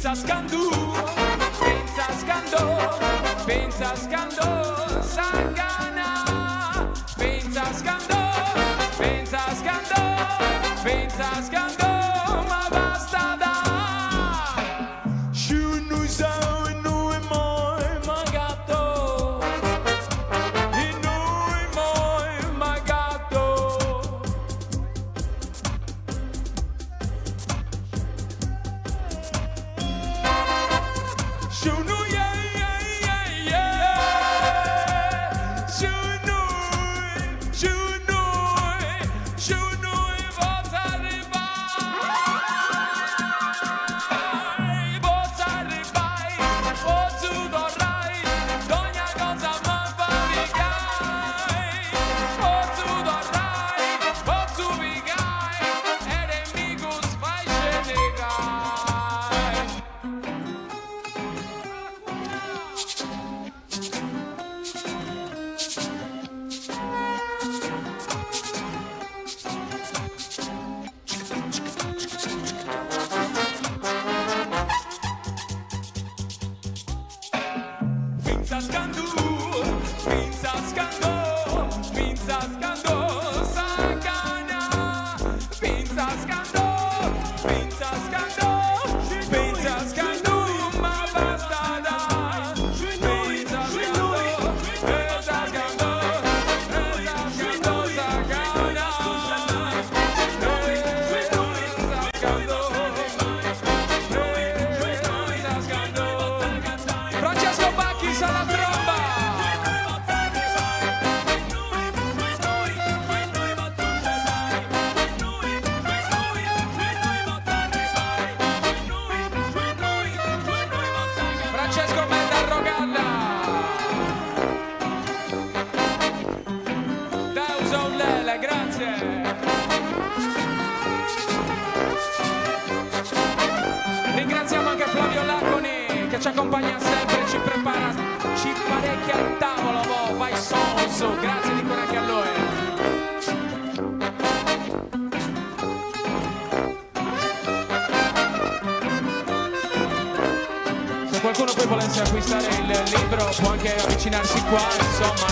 pensa scandù, pensa scandò, pensa scandò, Sagana, pensa scandò, pensa scandò, pensa scandò, ma basta da. Ringraziamo anche Flavio Laconi che ci accompagna sempre, ci prepara, ci parecchia al tavolo, vai sonso, grazie di cuore anche a lui. Se qualcuno poi volesse acquistare il libro può anche avvicinarsi qua, insomma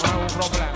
non è un problema.